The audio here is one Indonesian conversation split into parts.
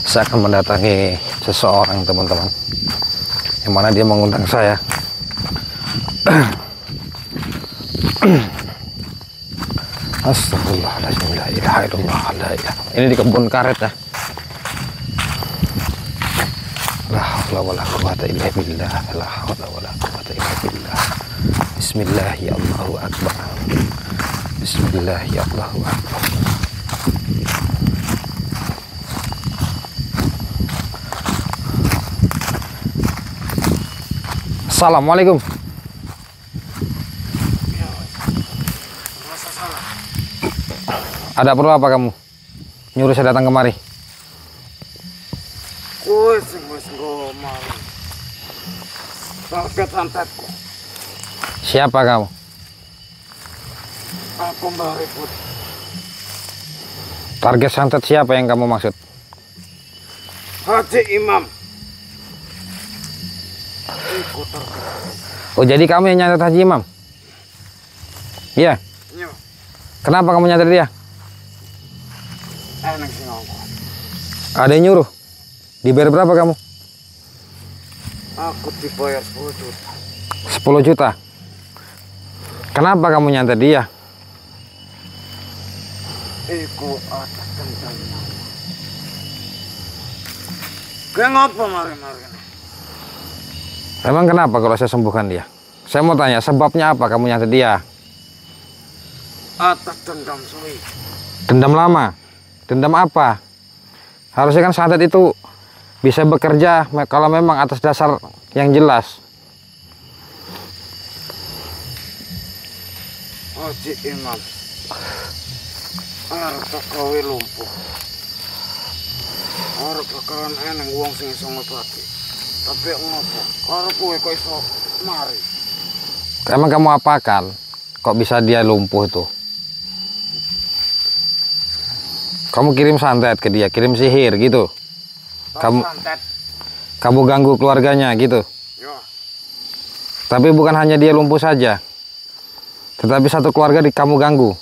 Saya akan mendatangi seseorang, teman-teman, yang mana dia mengundang saya. Astagfirullahaladzim, la ilaha illallah, la ilaha. Ini di kebun karet ya. La haula wala quwata illa billah, la haula wala quwata illa billah. Bismillah ya Allahu akbar. Bismillah ya Allahu akbar. Assalamualaikum. Ada perlu apa kamu? Nyuruh saya datang kemari. Siapa kamu? Aku Mbah Ribut. Target santet siapa yang kamu maksud? Haji Imam. Oh, jadi kamu yang nyantet Haji Imam? Iya. Iya. Kenapa kamu nyantet dia? Enak sih ngomong. Ada yang nyuruh? Dibayar berapa kamu? Aku dibayar 10 juta. 10 juta. Kenapa kamu nyantet dia? Iku atas dendam. Kayak ngapa mari-mari? Emang kenapa kalau saya sembuhkan dia? Saya mau tanya, sebabnya apa kamu nyantet dia? Atas dendam suwi. Dendam lama? Dendam apa? Harusnya kan santet itu bisa bekerja kalau memang atas dasar yang jelas. Haji Imam. Arep gawe lumpuh. Arep bakalan eneng wong sing iso ngobati. Tapi ngopo? Karo kowe kok iso mari? Emang kamu apakan? Kok bisa dia lumpuh tuh? Kamu kirim santet ke dia, kirim sihir gitu. Kamu ganggu keluarganya gitu. Ya. Tapi bukan hanya dia lumpuh saja, tetapi satu keluarga kamu ganggu.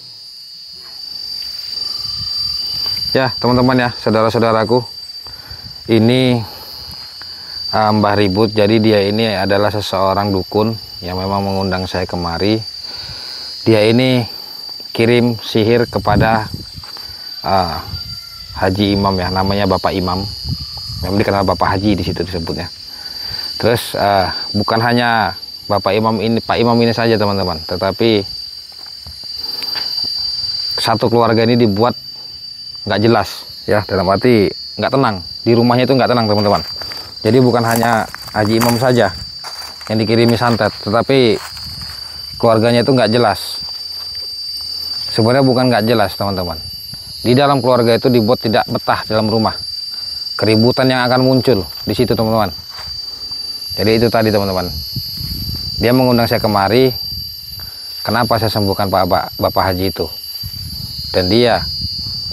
Ya teman-teman ya, saudara-saudaraku, ini Mbah Ribut. Jadi dia ini adalah seseorang dukun yang memang mengundang saya kemari. Dia ini kirim sihir kepada Haji Imam ya, namanya Bapak Imam. Memang dikenal Bapak Haji di situ disebutnya. Terus bukan hanya Bapak Imam ini, Pak Imam ini saja teman-teman, tetapi satu keluarga ini dibuat nggak jelas ya, dalam arti nggak tenang. Di rumahnya itu nggak tenang teman-teman. Jadi bukan hanya Haji Imam saja yang dikirimi santet, tetapi keluarganya itu nggak jelas. Sebenarnya bukan nggak jelas teman-teman. Di dalam keluarga itu dibuat tidak betah dalam rumah. Keributan yang akan muncul di situ teman-teman. Jadi itu tadi teman-teman. Dia mengundang saya kemari. Kenapa saya sembuhkan Bapak Haji itu? Dan dia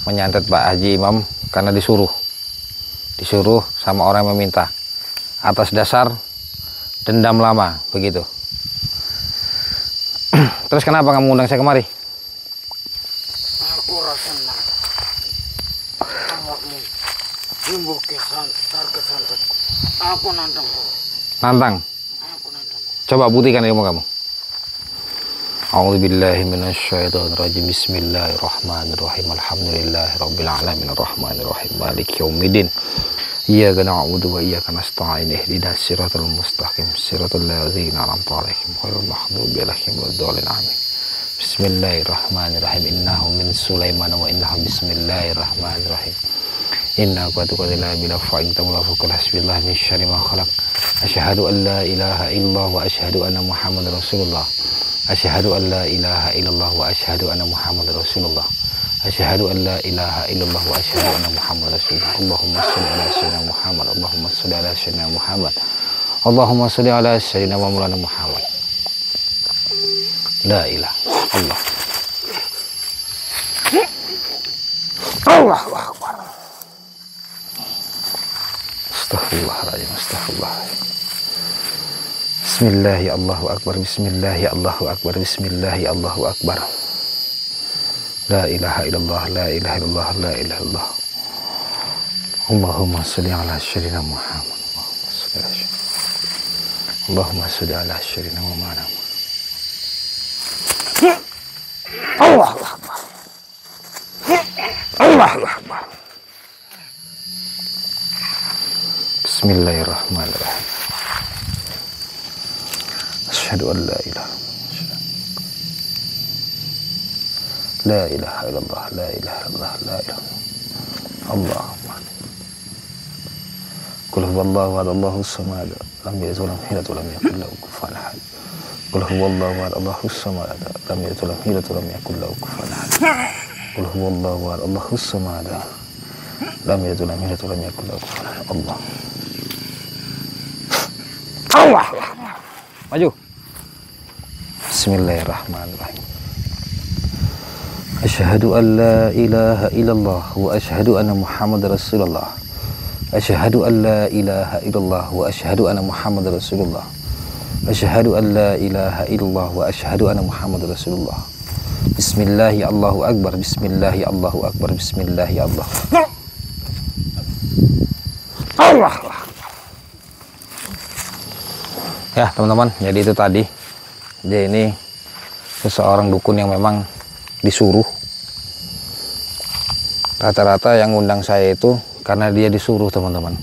menyantet Pak Haji Imam karena disuruh sama orang yang meminta, atas dasar dendam lama begitu. Terus kenapa kamu undang saya kemari? Aku rasa senang. Awakmu nyembuh target santet. Aku nantang kau. Nantang? Aku nantang kau. Coba buktikan ilmu kamu. A'udzubillahi minasyaitonirrajim. Bismillahirrahmanirrahim. Alhamdulillahirabbil alamin arrahmanirrahim maliki yaumiddin. Iyyaka na'budu wa iyyaka nasta'in. Ihdinas siratal mustaqim. Siratal ladzina an'amta 'alaihim ghairil maghdubi 'alaihim waladdallin. Amin. Bismillahirrahmanirrahim. Innahu min Sulaiman wa innahu bismillahirrahmanirrahim. Inna qadila bila fa'in tamlafukul hasbillah min syarri ma khalaq. Asyhadu an la ilaha illallah wa asyhadu anna Muhammadar Rasulullah. Asyhadu an la ilaha illallah wa asyhadu anna Muhammadar Rasulullah. Asyhadu an la ilaha illallah wa asyhadu anna Muhammadar Rasulullah. Allahumma shalli ala sayyidina Muhammad. Allahumma shalli ala sayyidina Muhammad. Allahumma shalli ala sayyidina wa maulana Muhammad. La ilaha illallah. Allahu akbar. Astagfirullahaladzim, astagfirullahaladzim. Bismillah ya Allahu akbar. Bismillah ya Allahu akbar. Bismillah ya Allahu akbar. La ilaha illallah, la ilaha illallah, la ilaha illallah. Allahumma salli ala sayyidina Muhammad. Allahumma salli ala sayyidina Muhammad. Allahu Akbar. Allahu Akbar. Bismillahirrahmanirrahim. Asyhadu an la ilaha la ilaha illallah, la ilaha illallah, la ilaha Allahumma qul huwallahu ahad, Allahus samad, lam yalid walam yulad walam yakul lahu kufuwan ahad. Qul huwallahu ahad, Allahus samad, lam yalid walam yulad walam yakul lahu kufuwan ahad. Qul huwallahu ahad, Allahus samad, lam yalid walam yulad walam yakul lahu kufuwan ahad. Allah. Maju. Bismillahirrahmanirrahim. Asyhadu an la ilaha illallah wa asyhadu anna Muhammadar Rasulullah. Asyhadu an la ilaha illallah wa asyhadu anna Muhammadar Rasulullah. Asyhadu an la ilaha illallah wa asyhadu anna Muhammadar Rasulullah. Bismillahi Allahu Akbar. Bismillahi Allahu Akbar. Bismillahi Allah. Allah. Ya teman-teman, jadi itu tadi dia ini seseorang dukun yang memang disuruh. Rata-rata yang undang saya itu karena dia disuruh teman-teman.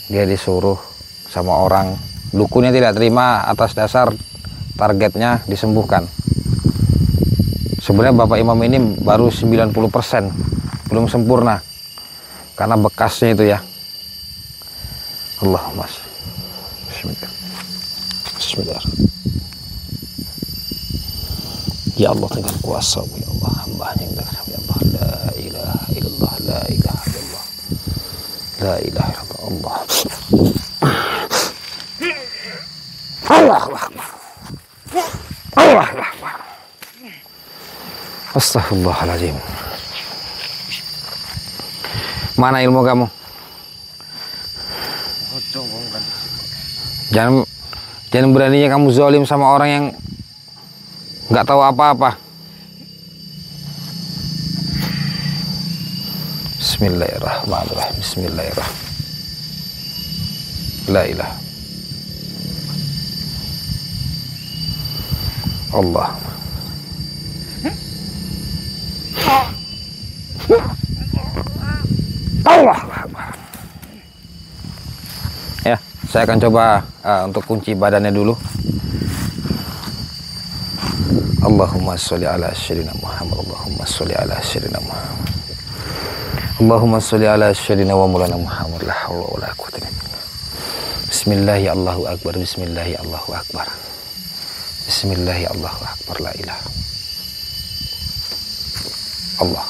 Dia disuruh sama orang, dukunnya tidak terima atas dasar targetnya disembuhkan. Sebenarnya Bapak Imam ini baru 90%, belum sempurna karena bekasnya itu ya. Allahumma Bismillah. Ya Allah dengan kuasa ya Allah, hamba yang ya Allah, la ilaha illallah, la ilaha illallah, la ilaha illallah. Allahu Akbar. Allahu Akbar. Astaghfirullahaladzim. Mana ilmu kamu? Jangan beraninya kamu zalim sama orang yang nggak tahu apa-apa. Bismillahirrahmanirrahim. Bismillahirrahmanirrahim. La ilaha Allah. Allah. Ya, saya akan coba untuk kunci badannya dulu. Allahumma sholli ala sayyidina Muhammad. Allahumma sholli ala sayyidina Muhammad. Allahumma sholli ala sayyidina wa maulana Muhammad. La haula wala quwwata illa billah. Bismillahi Allahu Akbar. Bismillahi Allahu Akbar. Bismillahi Allahu Akbar. La ilaha Allah.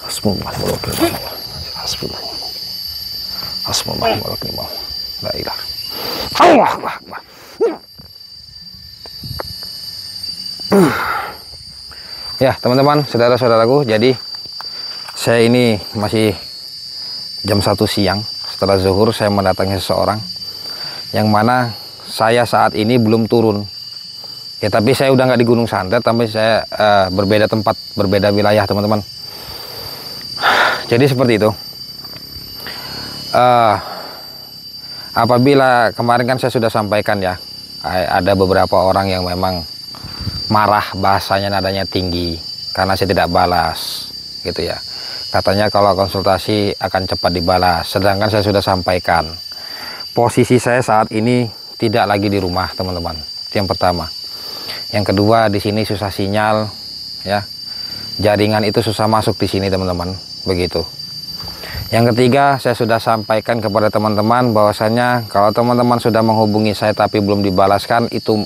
Hasbunallah wa ni'mal wakil. Hasbunallah. Hasbunallah wa ni'mal wakil. La ilaha Allahu Akbar. Ya teman-teman, saudara-saudaraku, jadi saya ini masih jam 1 siang setelah zuhur. Saya mendatangi seseorang yang mana saya saat ini belum turun ya, tapi saya udah nggak di Gunung Santet, tapi saya berbeda tempat, berbeda wilayah teman-teman. Jadi seperti itu. Apabila kemarin kan saya sudah sampaikan ya, ada beberapa orang yang memang marah, bahasanya nadanya tinggi karena saya tidak balas gitu ya. Katanya kalau konsultasi akan cepat dibalas, sedangkan saya sudah sampaikan posisi saya saat ini tidak lagi di rumah teman-teman. Itu yang pertama. Yang kedua, di sini susah sinyal ya, jaringan itu susah masuk di sini teman-teman, begitu. Yang ketiga, saya sudah sampaikan kepada teman-teman bahwasanya kalau teman-teman sudah menghubungi saya tapi belum dibalaskan, itu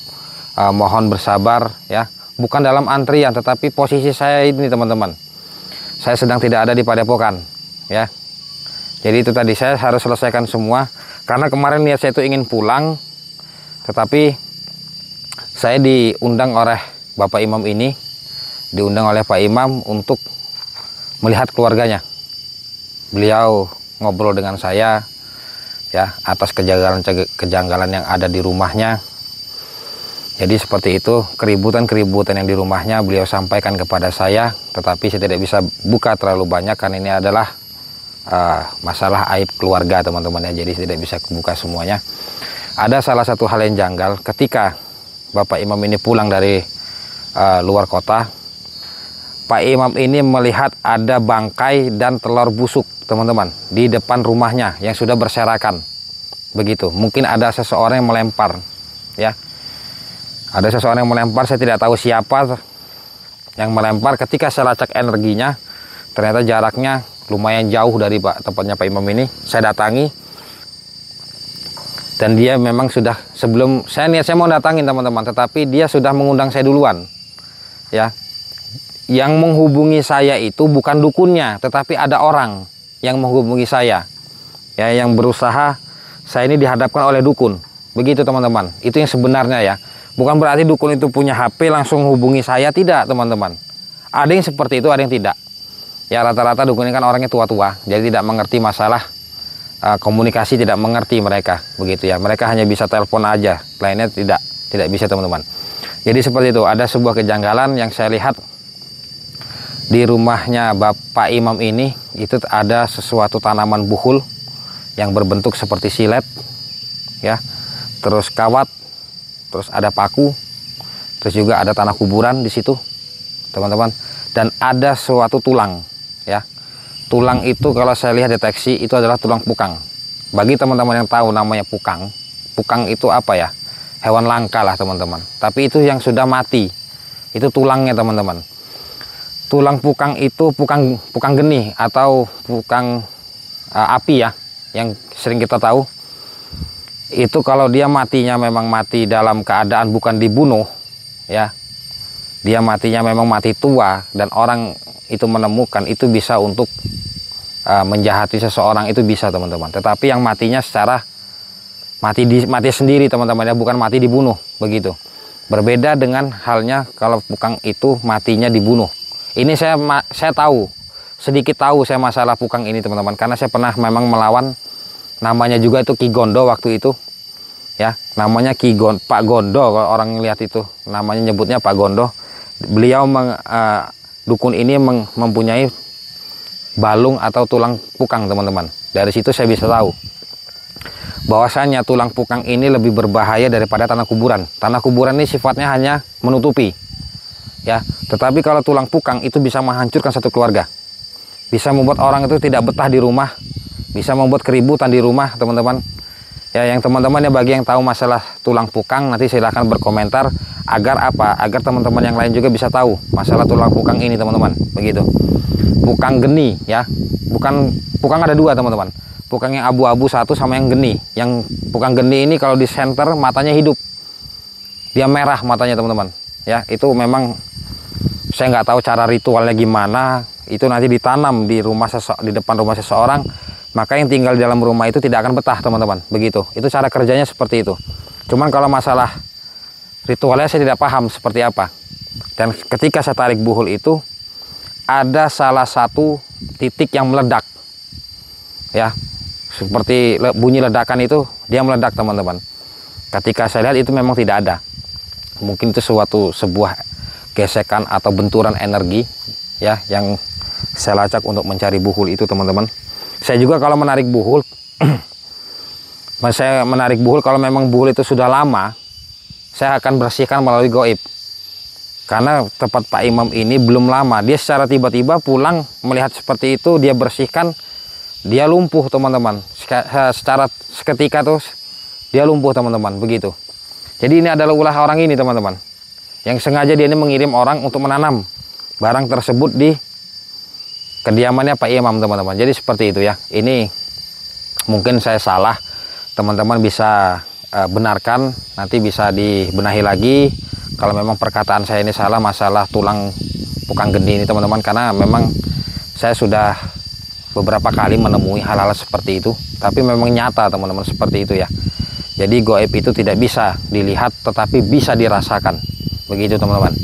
mohon bersabar ya, bukan dalam antrian, tetapi posisi saya ini teman-teman, saya sedang tidak ada di Padepokan ya. Jadi itu tadi saya harus selesaikan semua, karena kemarin niat saya itu ingin pulang, tetapi saya diundang oleh Bapak Imam ini, diundang oleh Pak Imam untuk melihat keluarganya. Beliau ngobrol dengan saya ya atas kejanggalan yang ada di rumahnya. Jadi seperti itu keributan-keributan yang di rumahnya beliau sampaikan kepada saya, tetapi saya tidak bisa buka terlalu banyak karena ini adalah masalah aib keluarga teman-teman ya. Jadi saya tidak bisa buka semuanya. Ada salah satu hal yang janggal ketika Bapak Imam ini pulang dari luar kota. Pak Imam ini melihat ada bangkai dan telur busuk teman-teman di depan rumahnya yang sudah berserakan. Begitu. Mungkin ada seseorang yang melempar ya. Ada seseorang yang melempar, saya tidak tahu siapa yang melempar. Ketika saya lacak energinya, ternyata jaraknya lumayan jauh dari tempatnya Pak Imam ini. Saya datangi, dan dia memang sudah, sebelum saya mau datangin teman-teman, tetapi dia sudah mengundang saya duluan. Ya, yang menghubungi saya itu bukan dukunnya, tetapi ada orang yang menghubungi saya. Ya, yang berusaha, saya ini dihadapkan oleh dukun. Begitu teman-teman. Itu yang sebenarnya ya. Bukan berarti dukun itu punya HP langsung hubungi saya, tidak teman-teman. Ada yang seperti itu, ada yang tidak. Ya rata-rata dukun ini kan orangnya tua-tua, jadi tidak mengerti masalah komunikasi, tidak mengerti mereka, begitu ya. Mereka hanya bisa telepon aja, lainnya tidak bisa teman-teman. Jadi seperti itu, ada sebuah kejanggalan yang saya lihat di rumahnya Bapak Imam ini. Itu ada sesuatu tanaman buhul yang berbentuk seperti silet, ya. Terus kawat. Terus ada paku, terus juga ada tanah kuburan di situ, teman-teman. Dan ada suatu tulang, ya. Tulang itu kalau saya lihat deteksi itu adalah tulang pukang. Bagi teman-teman yang tahu namanya pukang, pukang itu apa ya? Hewan langka lah teman-teman. Tapi itu yang sudah mati, itu tulangnya teman-teman. Tulang pukang itu pukang geni atau pukang api ya, yang sering kita tahu. Itu kalau dia matinya memang mati dalam keadaan bukan dibunuh ya, dia matinya memang mati tua dan orang itu menemukan, itu bisa untuk menjahati seseorang, itu bisa teman-teman. Tetapi yang matinya secara mati sendiri teman-teman ya, bukan mati dibunuh, begitu. Berbeda dengan halnya kalau pukang itu matinya dibunuh. Ini saya tahu, sedikit tahu saya masalah pukang ini teman-teman, karena saya pernah memang melawan. Namanya juga itu Ki Gondo waktu itu ya, namanya Pak Gondo, kalau orang lihat itu namanya nyebutnya Pak Gondo. Beliau dukun ini mempunyai balung atau tulang pukang teman-teman. Dari situ saya bisa tahu bahwasanya tulang pukang ini lebih berbahaya daripada tanah kuburan. Tanah kuburan ini sifatnya hanya menutupi ya, tetapi kalau tulang pukang itu bisa menghancurkan satu keluarga, bisa membuat orang itu tidak betah di rumah, bisa membuat keributan di rumah teman-teman ya. Yang teman-teman ya, bagi yang tahu masalah tulang pukang, nanti silahkan berkomentar agar apa, agar teman-teman yang lain juga bisa tahu masalah tulang pukang ini teman-teman, begitu. Pukang geni ya, bukan pukang, ada dua teman-teman. Pukang yang abu-abu satu sama yang geni. Yang pukang geni ini kalau di center matanya hidup, dia merah matanya teman-teman ya. Itu memang saya nggak tahu cara ritualnya gimana, itu nanti ditanam di di depan rumah seseorang, maka yang tinggal di dalam rumah itu tidak akan betah teman-teman, begitu. Itu cara kerjanya seperti itu. Cuman kalau masalah ritualnya saya tidak paham seperti apa. Dan ketika saya tarik buhul itu, ada salah satu titik yang meledak ya, seperti bunyi ledakan itu, dia meledak teman-teman. Ketika saya lihat itu memang tidak ada, mungkin itu sebuah gesekan atau benturan energi ya, yang saya lacak untuk mencari buhul itu teman-teman. Saya juga kalau menarik buhul saya menarik buhul, kalau memang buhul itu sudah lama, saya akan bersihkan melalui goib. Karena tempat Pak Imam ini belum lama, dia secara tiba-tiba pulang melihat seperti itu, dia bersihkan, dia lumpuh teman-teman. Secara seketika tuh dia lumpuh teman-teman, begitu. Jadi ini adalah ulah orang ini teman-teman, yang sengaja dia ini mengirim orang untuk menanam barang tersebut di kediamannya Pak Imam teman-teman. Jadi seperti itu ya. Ini mungkin saya salah, teman-teman bisa benarkan, nanti bisa dibenahi lagi kalau memang perkataan saya ini salah masalah tulang pukang geni ini teman-teman. Karena memang saya sudah beberapa kali menemui hal-hal seperti itu, tapi memang nyata teman-teman seperti itu ya. Jadi goib itu tidak bisa dilihat, tetapi bisa dirasakan, begitu teman-teman.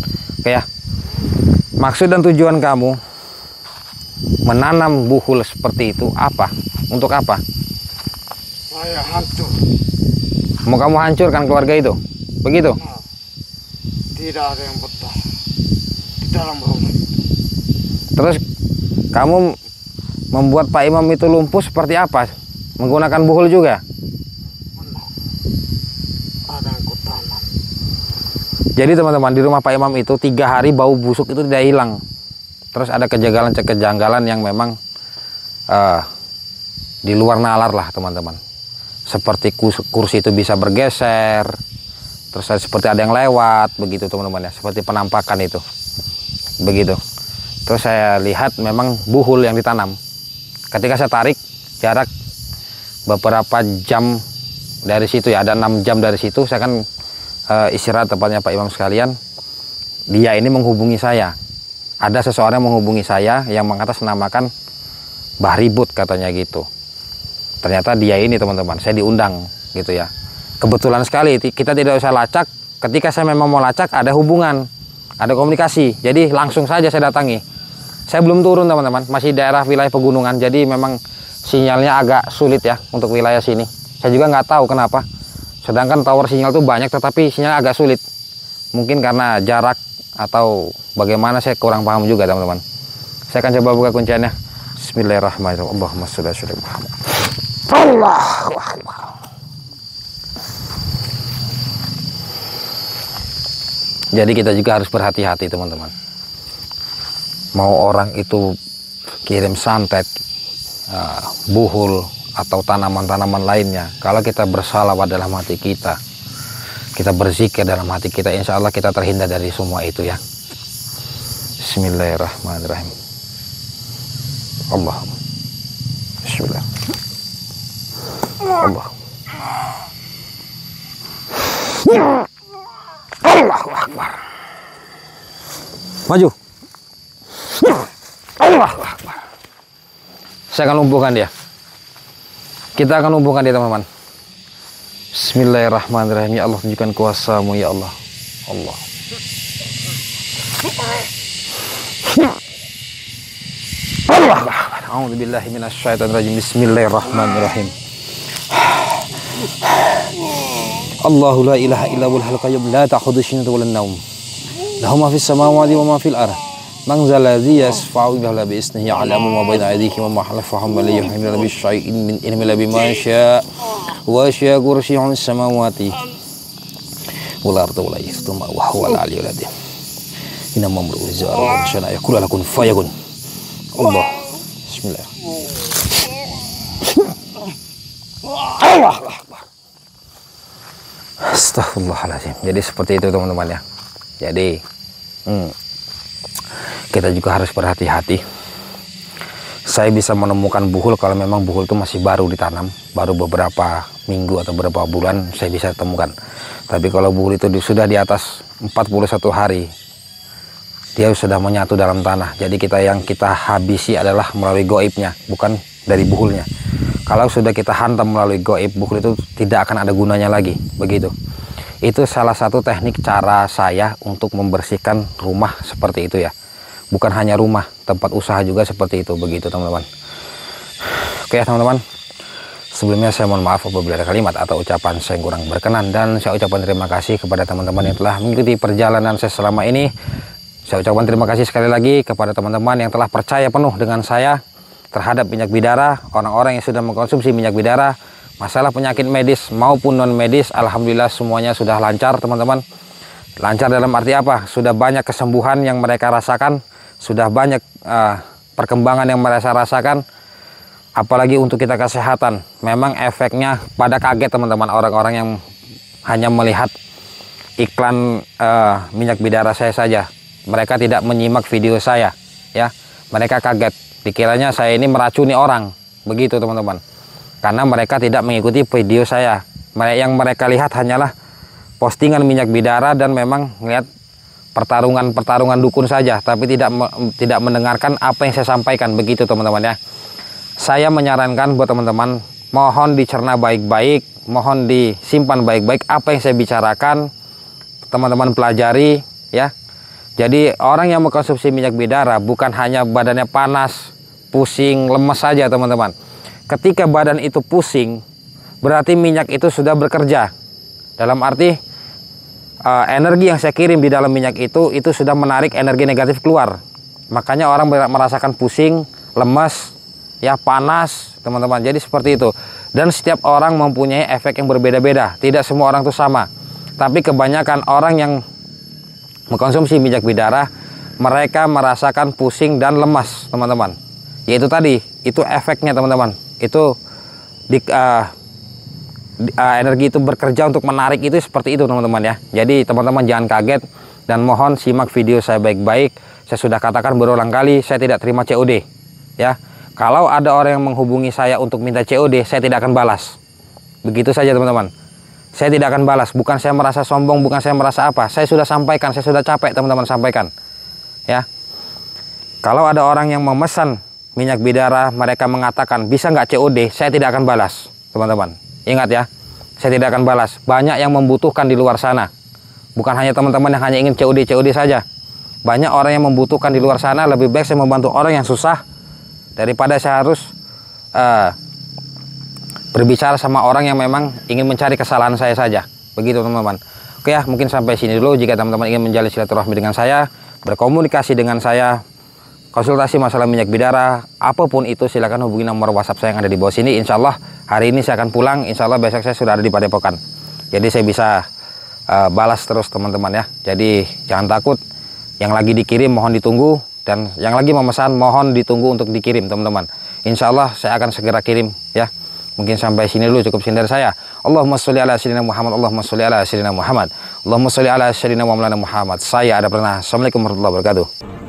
Oke ya, maksud dan tujuan kamu menanam buhul seperti itu apa? Untuk apa? Saya hancur. Mau kamu hancurkan keluarga itu, begitu? Tidak ada yang betah di dalam rumah. Terus kamu membuat Pak Imam itu lumpuh seperti apa? Menggunakan buhul juga? Benar. Ada yang kutanam. Jadi teman-teman, di rumah Pak Imam itu 3 hari bau busuk itu tidak hilang. Terus ada kejanggalan yang memang di luar nalar lah teman-teman. Seperti kursi itu bisa bergeser. Terus seperti ada yang lewat begitu teman-teman ya. Seperti penampakan itu. Begitu. Terus saya lihat memang buhul yang ditanam. Ketika saya tarik jarak beberapa jam dari situ ya, ada 6 jam dari situ, saya kan istirahat tepatnya Pak Imam sekalian. Dia ini menghubungi saya. Ada seseorang yang menghubungi saya yang mengatasnamakan Mbah Ribut katanya gitu. Ternyata dia ini teman-teman, saya diundang gitu ya. Kebetulan sekali kita tidak usah lacak. Ketika saya memang mau lacak ada hubungan, ada komunikasi. Jadi langsung saja saya datangi. Saya belum turun teman-teman, masih daerah wilayah pegunungan. Jadi memang sinyalnya agak sulit ya untuk wilayah sini. Saya juga nggak tahu kenapa. Sedangkan tower sinyal itu banyak tetapi sinyal agak sulit. Mungkin karena jarak atau bagaimana, saya kurang paham juga teman-teman. Saya akan coba buka kunciannya. Bismillahirrahmanirrahim. Allahumma sholli ala Muhammad. Allahu Akbar. Jadi kita juga harus berhati-hati teman-teman. Mau orang itu kirim santet, buhul atau tanaman-tanaman lainnya, kalau kita bersalawat dalam hati kita berzikir dalam hati kita, insya Allah kita terhindar dari semua itu ya. Bismillahirrahmanirrahim. Allah. Bismillah. Allah. Allahu Akbar. Maju. Allahu Akbar. Saya akan lumpuhkan dia. Kita akan lumpuhkan dia teman-teman. Bismillahirrahmanirrahim. Ya Allah, tunjukkan kuasa-Mu ya Allah. Allah. Allahu Akbar. A'udzubillahi minasyaitonirrajim. Bismillahirrahmanirrahim. Allahu la ilaha illa huwal hayyul qayyum la ta'khudhuhu sinatun wa la nawm. Lahu ma fis samawati wa ma fil ardh. Man zal ladzi yashfa'u illa bi isnihi ya'lamu ma bayna aydihim wa ma khalfahum wa la yuhituna bi syai'in min ilmihi illa bima syaa wa syaa kursiyyuhu samawati wal ardh wa la yahtuma wa huwal aliyyul azim. Inna mamru izara wa shana yaqulu lakum fayakun. Allah. Bismillah. Allahu Akbar. Astagfirullahaladzim. Jadi seperti itu teman-teman ya. Jadi kita juga harus berhati-hati. Saya bisa menemukan buhul kalau memang buhul itu masih baru ditanam, baru beberapa minggu atau beberapa bulan saya bisa temukan. Tapi kalau buhul itu sudah di atas 41 hari, dia sudah menyatu dalam tanah. Jadi yang kita habisi adalah melalui goibnya, bukan dari buhulnya. Kalau sudah kita hantam melalui goib, buhul itu tidak akan ada gunanya lagi. Begitu. Itu salah satu teknik cara saya untuk membersihkan rumah seperti itu ya. Bukan hanya rumah, tempat usaha juga seperti itu. Begitu teman-teman. Oke ya teman-teman. Sebelumnya saya mohon maaf apabila ada kalimat atau ucapan saya kurang berkenan. Dan saya ucapkan terima kasih kepada teman-teman yang telah mengikuti perjalanan saya selama ini. Saya ucapkan terima kasih sekali lagi kepada teman-teman yang telah percaya penuh dengan saya terhadap minyak bidara, orang-orang yang sudah mengkonsumsi minyak bidara, masalah penyakit medis maupun non medis, alhamdulillah semuanya sudah lancar teman-teman. Lancar dalam arti apa? Sudah banyak kesembuhan yang mereka rasakan, sudah banyak perkembangan yang mereka rasakan. Apalagi untuk kita kesehatan, memang efeknya pada kaget teman-teman, orang-orang yang hanya melihat iklan minyak bidara saya saja. Mereka tidak menyimak video saya ya, mereka kaget. Dikiranya saya ini meracuni orang, begitu teman-teman. Karena mereka tidak mengikuti video saya. Yang mereka lihat hanyalah postingan minyak bidara dan memang melihat pertarungan dukun saja, tapi tidak mendengarkan apa yang saya sampaikan, begitu teman-teman ya. Saya menyarankan buat teman-teman, mohon dicerna baik-baik, mohon disimpan baik-baik apa yang saya bicarakan, teman-teman pelajari ya. Jadi orang yang mengkonsumsi minyak bidara bukan hanya badannya panas, pusing, lemes saja teman-teman. Ketika badan itu pusing, berarti minyak itu sudah bekerja. Dalam arti energi yang saya kirim di dalam minyak itu sudah menarik energi negatif keluar. Makanya orang merasakan pusing, lemas, ya panas, teman-teman. Jadi seperti itu. Dan setiap orang mempunyai efek yang berbeda-beda. Tidak semua orang itu sama. Tapi kebanyakan orang yang mengkonsumsi minyak bidara, mereka merasakan pusing dan lemas, teman-teman. Yaitu tadi, itu efeknya, teman-teman. Itu energi itu bekerja untuk menarik itu seperti itu, teman-teman ya. Jadi teman-teman jangan kaget dan mohon simak video saya baik-baik. Saya sudah katakan berulang kali, saya tidak terima COD ya. Kalau ada orang yang menghubungi saya untuk minta COD, saya tidak akan balas. Begitu saja, teman-teman. Saya tidak akan balas. Bukan saya merasa sombong, bukan saya merasa apa. Saya sudah sampaikan, saya sudah capek, teman-teman, sampaikan ya. Kalau ada orang yang memesan minyak bidara, mereka mengatakan bisa nggak COD, saya tidak akan balas, teman-teman. Ingat ya, saya tidak akan balas. Banyak yang membutuhkan di luar sana. Bukan hanya teman-teman yang hanya ingin COD saja. Banyak orang yang membutuhkan di luar sana. Lebih baik saya membantu orang yang susah daripada saya harus berbicara sama orang yang memang ingin mencari kesalahan saya saja. Begitu, teman-teman. Oke ya, mungkin sampai sini dulu. Jika teman-teman ingin menjalin silaturahmi dengan saya, berkomunikasi dengan saya, konsultasi masalah minyak bidara, apapun itu, silakan hubungi nomor WhatsApp saya yang ada di bawah sini. Insya Allah hari ini saya akan pulang, insya Allah besok saya sudah ada di Padepokan. Jadi saya bisa balas terus, teman-teman ya. Jadi jangan takut, yang lagi dikirim mohon ditunggu, dan yang lagi memesan mohon ditunggu untuk dikirim, teman-teman. Insya Allah saya akan segera kirim ya. Mungkin sampai sini dulu, cukup sekian dari saya. Allahumma sholli ala sayyidina Muhammad, Allahumma sholli ala sayyidina Muhammad, Allahumma sholli ala sayyidina Muhammad. Saya ada pernah. Assalamualaikum warahmatullahi wabarakatuh.